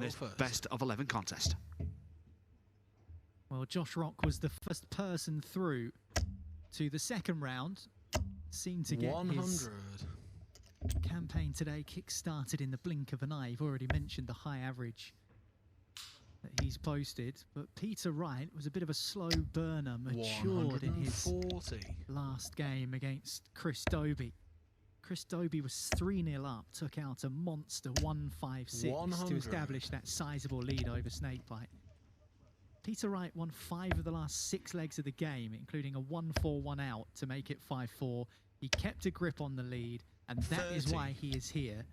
in this first. best of 11 contest. Well, Josh Rock was the first person through to the second round. Seemed to get 100. his campaign today kick-started in the blink of an eye. You've already mentioned the high average that he's posted, but Peter Wright was a bit of a slow burner, matured in his last game against Chris Dobie. Chris Dobie was 3-0 up, took out a monster 156 to establish that sizable lead over Snakebite. Peter Wright won 5 of the last 6 legs of the game, including a 1-4 1 out to make it 5-4. He kept a grip on the lead, and that 30. is why he is here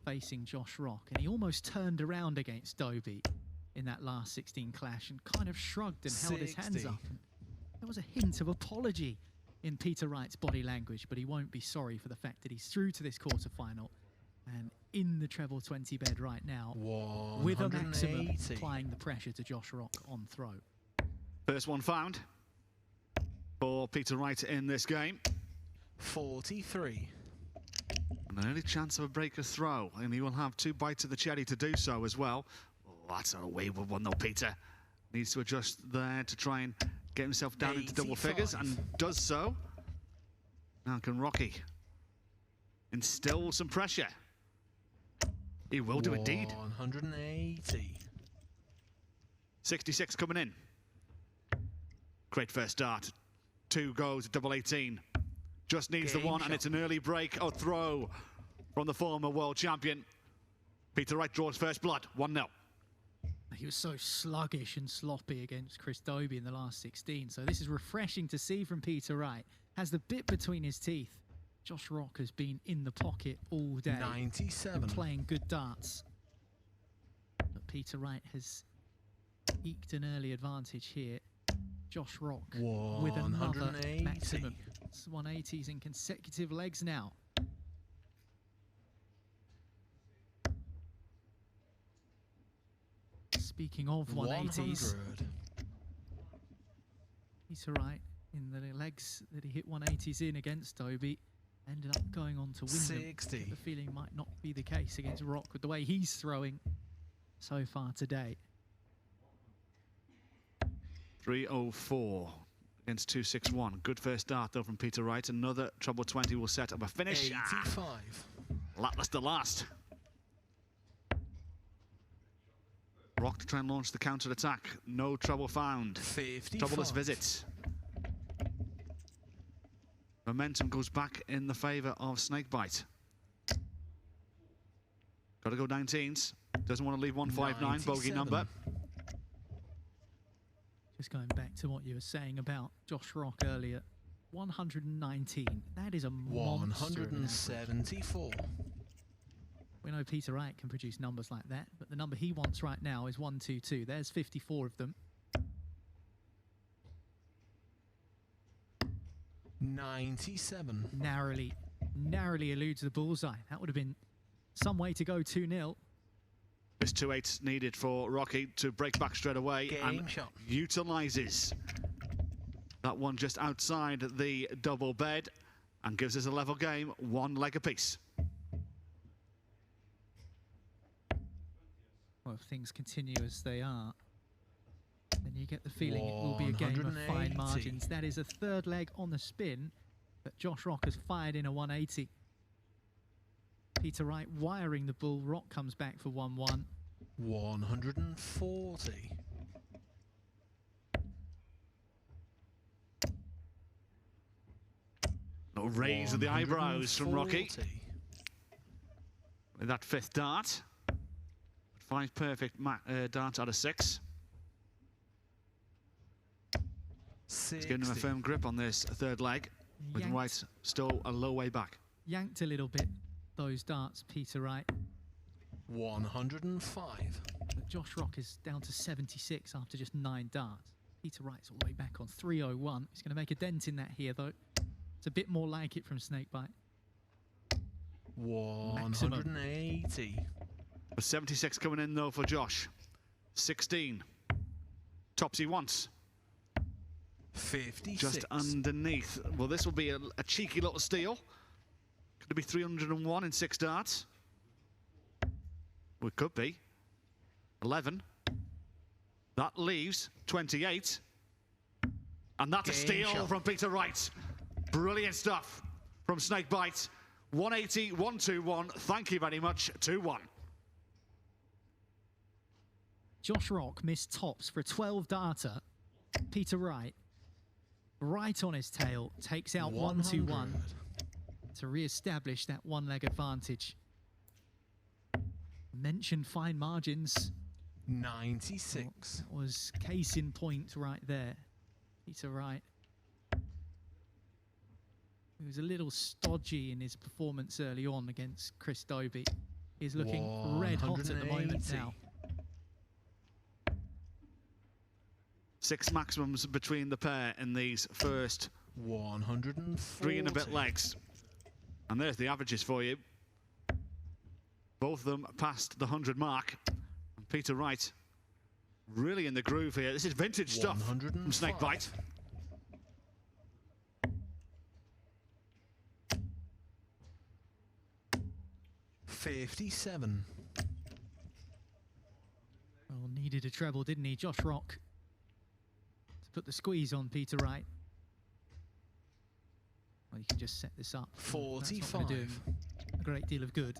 facing Josh Rock. And he almost turned around against Dobie in that last 16 clash and kind of shrugged and held his hands up. And there was a hint of apology in Peter Wright's body language, but he won't be sorry for the fact that he's through to this quarterfinal and in the treble 20 bed right now, with a maximum applying the pressure to Josh Rock on throw. First one found for Peter Wright in this game. 43. An early chance of a breaker throw, and he will have 2 bites of the cherry to do so as well. Oh, that's a wayward one though, Peter. Needs to adjust there to try and get himself down 85. into double figures, and does so. Now can Rocky instill some pressure? He will do indeed. 180. 66 coming in. Great first start. 2 goes, double 18. Just needs Game the one, shot. and it's an early break or throw from the former world champion. Peter Wright draws first blood, 1-0. He was so sluggish and sloppy against Chris Dobie in the last 16, so this is refreshing to see from Peter Wright. Has the bit between his teeth. Josh Rock has been in the pocket all day, 97. playing good darts. But Peter Wright has eked an early advantage here. Josh Rock with another 180. maximum. It's 180s in consecutive legs now. Speaking of 180s, 100. Peter Wright in the legs that he hit 180s in against Dobie ended up going on to win 60. them. The feeling might not be the case against Rock with the way he's throwing so far today. 304 against 261. Good first start though from Peter Wright. Another treble 20 will set up a finish. 85. Lackluster last. Rock to try and launch the counter attack. No trouble found. 55. Troubleless visit. Momentum goes back in the favour of Snakebite. Got to go 19s. Doesn't want to leave 159, bogey 97. number. Just going back to what you were saying about Josh Rock earlier, 119. That is a monster. 174. We know Peter Wright can produce numbers like that, but the number he wants right now is 122. There's 54 of them. 97. Narrowly eludes the bullseye. That would have been some way to go 2-0. This 2-8 needed for Rocky to break back straight away. Game and shot. utilises that one just outside the double bed and gives us a level game, 1 leg apiece. Well, if things continue as they are, then you get the feeling it will be a game of fine 180. margins. That is a third leg on the spin, but Josh Rock has fired in a 180. Peter Wright wiring the bull. Rock comes back for 1-1. 140. No raise of the eyebrows from Rocky. 140. With that 5th dart. 5 perfect darts out of 6. He's giving him a firm grip on this 3rd leg, with Wright still a low way back. Yanked a little bit, those darts, Peter Wright. 105. But Josh Rock is down to 76 after just 9 darts. Peter Wright's all the way back on 301. He's going to make a dent in that here, though. It's a bit more like it from Snakebite. 180. 76 coming in though for Josh. 16. Tops he wants. 56. Just underneath. Well, this will be a cheeky little steal. Could it be 301 in 6 darts? Well, it could be. 11. That leaves 28. And that's a steal from Peter Wright. Brilliant stuff from Snakebite. 180, 121. Thank you very much. 2-1. Josh Rock missed tops for a 12 darter. Peter Wright, right on his tail, takes out 1-2-1 to re-establish that one-leg advantage. Mentioned fine margins. 96. That was case in point right there. Peter Wright. He was a little stodgy in his performance early on against Chris Dobie. He's looking red hot at the moment now. 6 maximums between the pair in these first 140. 3 and a bit legs. And there's the averages for you. Both of them past the 100 mark. And Peter Wright really in the groove here. This is vintage stuff from Snakebite. $57. Well, needed a treble, didn't he? Josh Rock to put the squeeze on Peter Wright. Well, you can just set this up. 45. Do a great deal of good.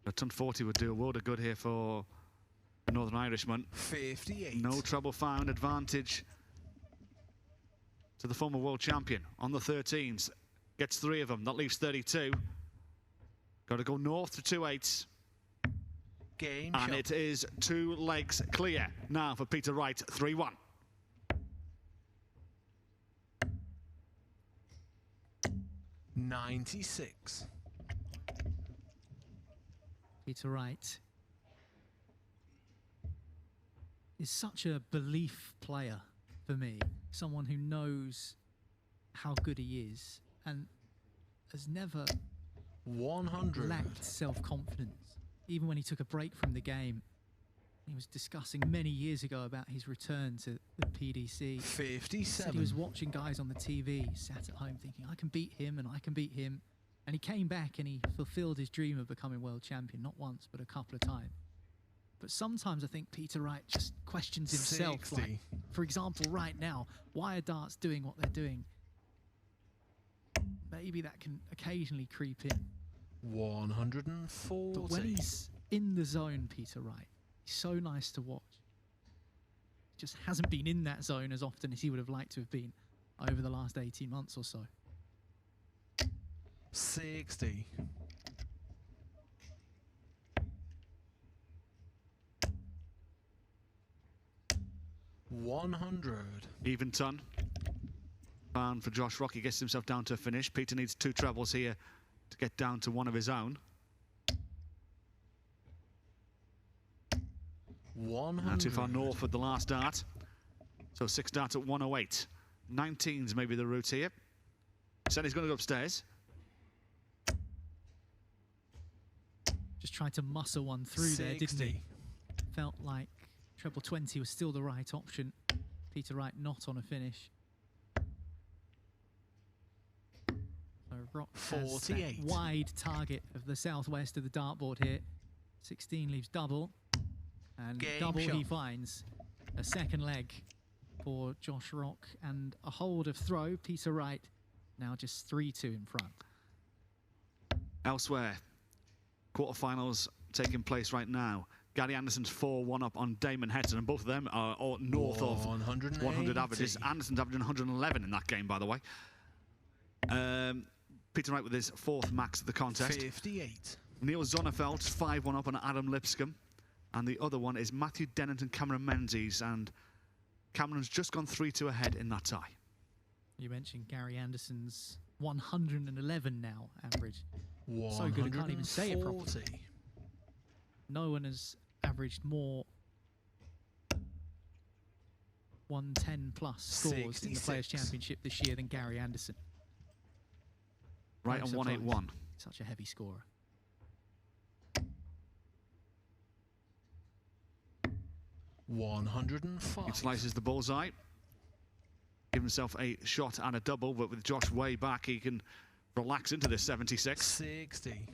A ton 40 would do a world of good here for the Northern Irishman. 58. No trouble found. Advantage to the former world champion on the 13s. Gets 3 of them. That leaves 32. Got to go north to 2/8. Game and shot. it is 2 legs clear now for Peter Wright. 3-1. $96. Peter Wright is such a belief player for me. Someone who knows how good he is and has never 100. lacked self-confidence. Even when he took a break from the game, he was discussing many years ago about his return to the PDC. 57. He was watching guys on the TV, sat at home thinking, I can beat him and I can beat him. And he came back and he fulfilled his dream of becoming world champion, not once, but a couple of times. But sometimes I think Peter Wright just questions himself. 60. Like, for example, right now, why are darts doing what they're doing? Maybe that can occasionally creep in. 140. But when he's in the zone, Peter Wright, he's so nice to watch. He just hasn't been in that zone as often as he would have liked to have been over the last 18 months or so. 60. $100. Even ton. And for Josh Rock, he gets himself down to a finish. Peter needs 2 trebles here to get down to 1 of his own. 100. Not too far north with the last dart. So 6 darts at 108. 19's maybe the route here. Said he's going to go upstairs. Just tried to muscle one through there, didn't he? Felt like treble 20 was still the right option. Peter Wright not on a finish. So Rock has 48. that wide target of the southwest of the dartboard here. 16 leaves double. And Game double shot. he finds. A second leg for Josh Rock and a hold of throw. Peter Wright now just 3-2 in front. Elsewhere, quarterfinals taking place right now. Gary Anderson's 4-1 up on Damon Hetton, and both of them are all north of 100 averages. Anderson's averaging 111 in that game, by the way. Peter Wright with his 4th max of the contest. 58. Neil Zonnefeld's 5-1 up on Adam Lipscomb. And the other one is Matthew Dennett and Cameron Menzies. And Cameron's just gone 3-2 ahead in that tie. You mentioned Gary Anderson's 111 now average. 140. So good, I can't even say it properly. No one has averaged more 110 plus scores 66. in the Players' Championship this year than Gary Anderson. Right No on surprise. 181. Such a heavy scorer. $105. He slices the bullseye. Give himself a shot and a double, but with Josh way back, he can relax into this 76. 60.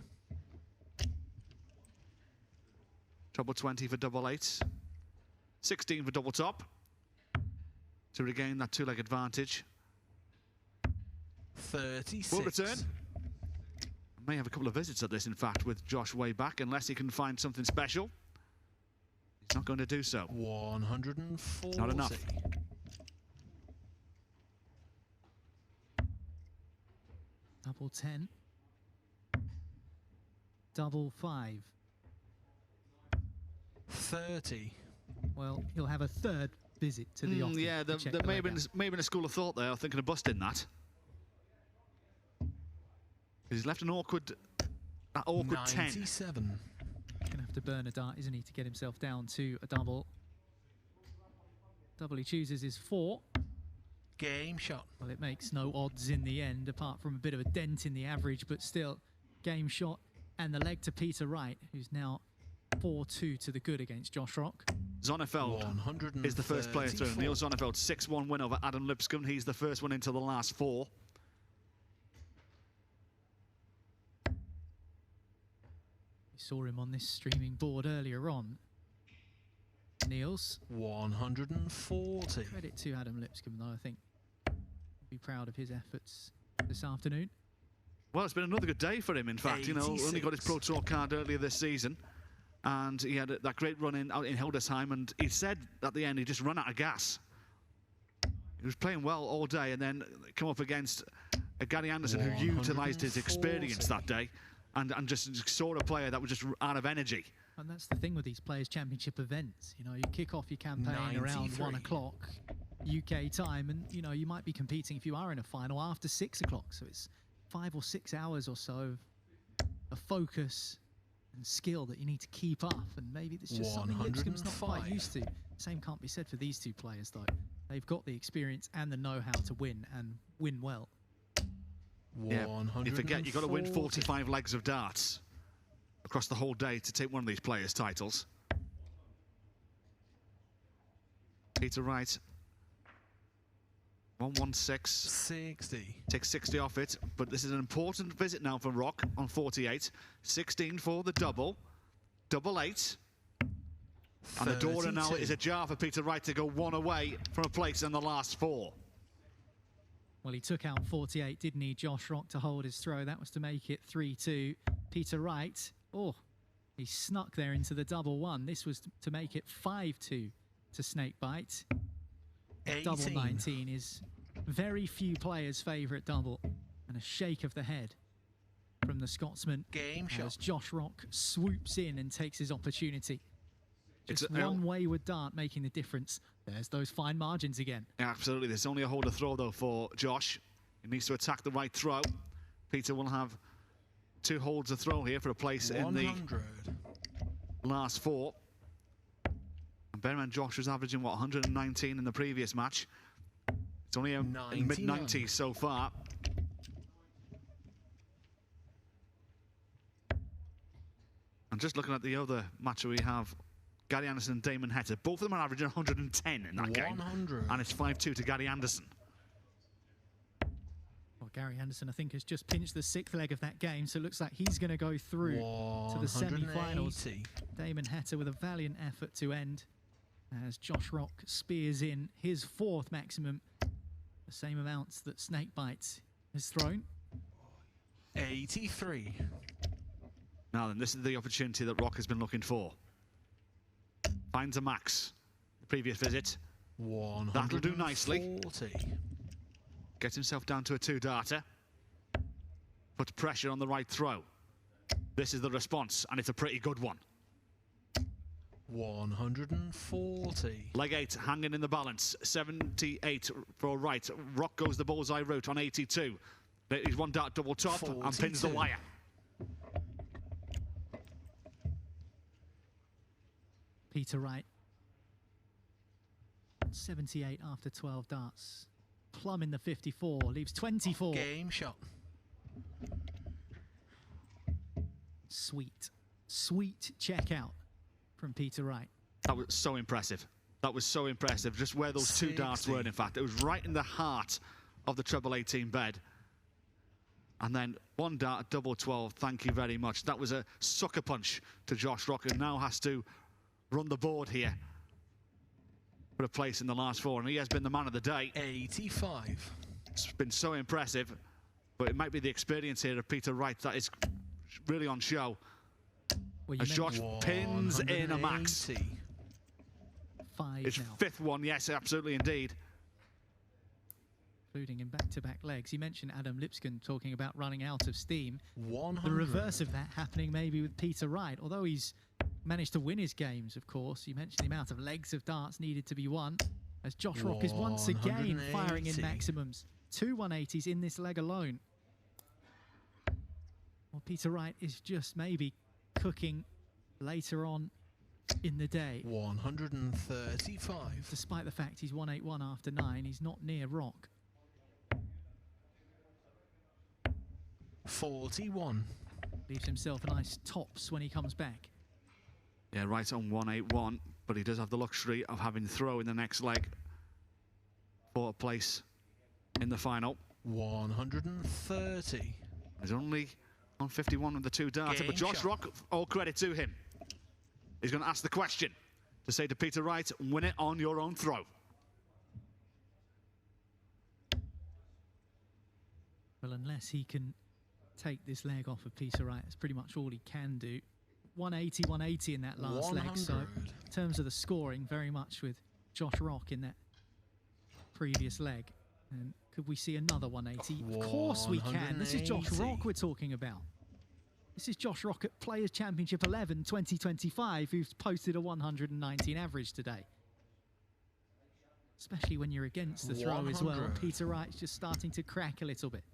Treble 20 for double 8. 16 for double top. To regain that two-leg advantage. 36. Will return. May have a couple of visits at this, in fact, with Josh way back, unless he can find something special. He's not going to do so. 140. Not enough. Double 10. Double 5. 30. Well, he'll have a third visit to the office. Yeah, there may have been a school of thought there, thinking of busting that. He's left an awkward 10. 97. He's going to have to burn a dart, isn't he, to get himself down to a double. Double he chooses is 4. Game shot. Well, it makes no odds in the end, apart from a bit of a dent in the average, but still, game shot. And the leg to Peter Wright, who's now 4-2 to the good against Josh Rock. Zonneveld is the first player through. Neil Zonneveld, 6-1 win over Adam Lipscomb. He's the first one into the last 4. We saw him on this streaming board earlier on. Niels. 140. Credit to Adam Lipscomb, though. I think he'll be proud of his efforts this afternoon. Well, it's been another good day for him, in fact. 86. You know, only got his Pro Tour card earlier this season. And he had that great run in Hildesheim, and he said at the end he just ran out of gas. He was playing well all day, and then come up against Gary Anderson, who utilised his experience that day, and just saw a player that was just out of energy. And that's the thing with these Players' Championship events. You know, you kick off your campaign around 1 o'clock UK time, and, you know, you might be competing, if you are in a final, after 6 o'clock. So it's 5 or 6 hours or so of focus and skill that you need to keep up, and maybe it's just something Lipscomb's not quite used to. Same can't be said for these two players, though. They've got the experience and the know-how to win, and win well. Yeah, you forget you've got to win 45 legs of darts across the whole day to take one of these players' titles. Peter Wright, 116. 60. Takes 60 off it, but this is an important visit now for Rock on 48. 16 for the double. Double 8. And the door now is ajar for Peter Wright to go 1 away from a place in the last 4. Well, he took out 48, didn't he, Josh Rock, to hold his throw. That was to make it 3-2. Peter Wright, oh, he snuck there into the double 1. This was to make it 5-2 to Snakebite. 18. Double 19 is very few players' favourite double. And a shake of the head from the Scotsman Game shot. as Josh Rock swoops in and takes his opportunity. Just It's one wayward dart making the difference. There's those fine margins again. Yeah, absolutely. There's only a hold to throw, though, for Josh. He needs to attack the right throw. Peter will have 2 holds to throw here for a place 100. in the last 4. And bear in mind, Josh was averaging, what, 119 in the previous match. It's only in mid-90s so far. And just looking at the other match we have, Gary Anderson and Damon Hetta. Both of them are averaging 110 in that game. And it's 5-2 to Gary Anderson. Well, Gary Anderson, I think, has just pinched the 6th leg of that game, so it looks like he's going to go through to the semi-finals. Damon Hetta with a valiant effort to end, as Josh Rock spears in his 4th maximum, the same amounts that Snakebite has thrown. 83. Now then, this is the opportunity that Rock has been looking for. Finds a max. The previous visit. That'll do nicely. Gets himself down to a 2-darter. Puts pressure on the right throw. This is the response, and it's a pretty good one. 140. Leg 8 hanging in the balance. 78 for Wright. Rock goes the bullseye route on 82. He's 1 dart double top 42. And pins the wire. Peter Wright, 78 after 12 darts. Plum in the 54, leaves 24. Game shot. Sweet, sweet checkout from Peter Wright. That was so impressive. That was so impressive. Just where those 2 darts were, in fact. It was right in the heart of the treble 18 bed. And then 1 dart, double 12, thank you very much. That was a sucker punch to Josh Rock, who now has to run the board here for a place in the last four, and he has been the man of the day. 85. It's been so impressive, but it might be the experience here of Peter Wright that is really on show. Well, As Josh pins in a max. 5 His now, fifth one, yes, absolutely indeed. including in back-to-back legs. You mentioned Adam Lipscomb talking about running out of steam. 100. The reverse of that happening maybe with Peter Wright, although he's managed to win his games, of course. You mentioned the amount of legs of darts needed to be won, as Josh Rock is once again firing in 180. maximums. 2 180s in this leg alone. Well, Peter Wright is just maybe cooking later on in the day. 135. Despite the fact he's 181 after 9, he's not near Rock. 41. Leaves himself a nice tops when he comes back. Yeah, right on 181, but he does have the luxury of having throw in the next leg for a place in the final. 130. He's only on 51 with the 2 darts, but Josh shot. Rock, all credit to him. He's going to ask the question to say to Peter Wright, win it on your own throw. Well, unless he can take this leg off of Peter Wright, that's pretty much all he can do. 180, 180 in that last 100. leg. So in terms of the scoring, very much with Josh Rock in that previous leg. And could we see another 180? Of course we can. This is Josh 180. Rock we're talking about. This is Josh Rock at Players Championship 11 2025, who's posted a 119 average today. Especially when you're against the throw as well. 100. Peter Wright's just starting to crack a little bit.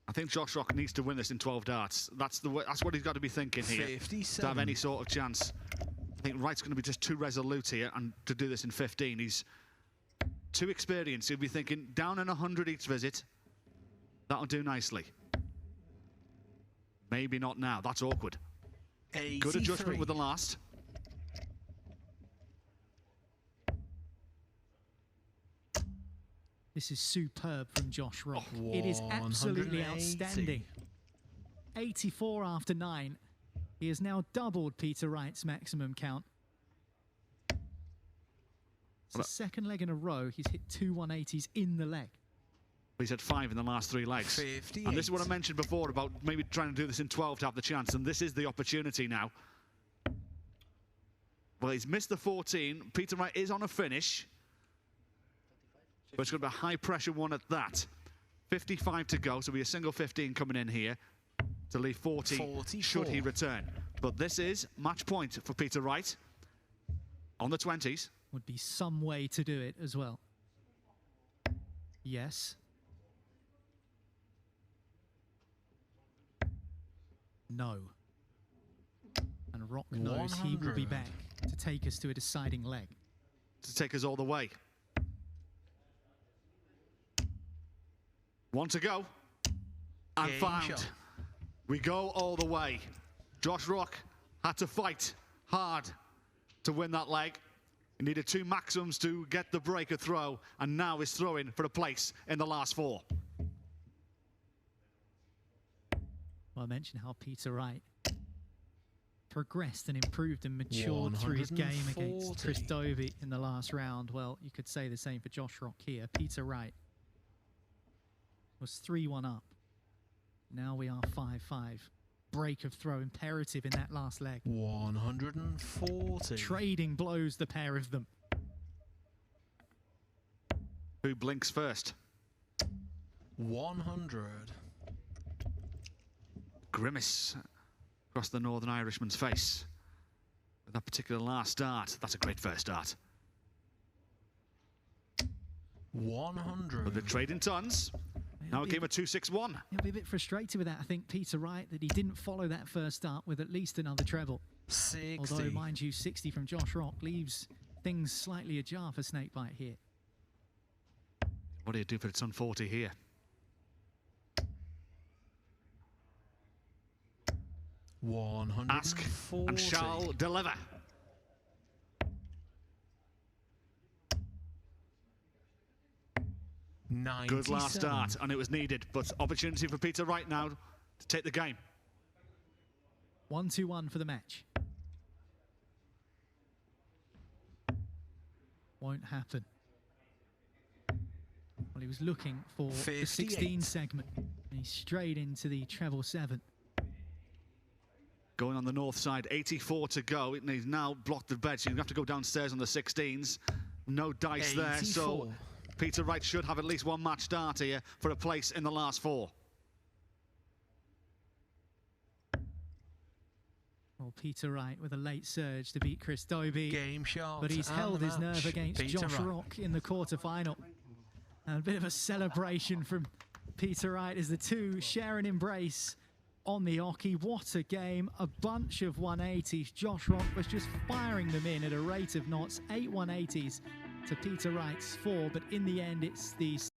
I think Josh Rock needs to win this in 12 darts. That's the way, that's what he's got to be thinking here 57. to have any sort of chance. I think Wright's going to be just too resolute here, and to do this in 15, he's too experienced. He'll be thinking down in 100 each visit. That'll do nicely. Maybe not now. That's awkward. 83. Good adjustment with the last. This is superb from Josh Rock. It is absolutely 180. outstanding. 84 after 9. He has now doubled Peter Wright's maximum count. It's the second leg in a row he's hit 2 180s in the leg. He's had 5 in the last 3 legs. 58. And this is what I mentioned before about maybe trying to do this in 12 to have the chance, and this is the opportunity now. Well, he's missed the 14. Peter Wright is on a finish, but it's going to be a high-pressure one at that. 55 to go, so it'll be a single 15 coming in here to leave 40 44. should he return. But this is match point for Peter Wright on the 20s. Would be some way to do it as well. Yes. No. And Rock knows he will be 100. back to take us to a deciding leg. To take us all the way. 1 to go. And Game found. shot. We go all the way. Josh Rock had to fight hard to win that leg. He needed 2 maximums to get the breaker throw, and now is throwing for a place in the last 4. Well, I mentioned how Peter Wright progressed and improved and matured through his game against 140. Chris Dobie in the last round. Well, you could say the same for Josh Rock here. Peter Wright was 3-1 up. Now we are 5-5. Break of throw imperative in that last leg. 140. Trading blows, the pair of them. Who blinks first? 100. Grimace across the Northern Irishman's face with that particular last start. That's a great first start. 100. But the trading tons. Now a game of 2-6-1. He'll be a bit frustrated with that, I think, Peter Wright, that he didn't follow that first start with at least another treble. 60. Although, mind you, 60 from Josh Rock leaves things slightly ajar for Snakebite here. What do you do for its on 40 here? Ask 140. and shall deliver. Good last start, and it was needed, but opportunity for Peter Wright now to take the game. 1-2-1 for the match. won't happen. Well, he was looking for the 58. 16 segment, and he strayed into the treble 7. Going on the north side, 84 to go. He's now blocked the bed, so you have to go downstairs on the 16s. No dice there, so 84. Peter Wright should have at least one match start here for a place in the last 4. Well, Peter Wright with a late surge to beat Chris Dobie. Game shot. But he's and held the his nerve match. against Peter Josh Wright. Rock in the quarter-final. And a bit of a celebration from Peter Wright as the two share an embrace on the oche. What a game. A bunch of 180s. Josh Rock was just firing them in at a rate of knots. 8 180s to Peter Wright's 4. But in the end, it's the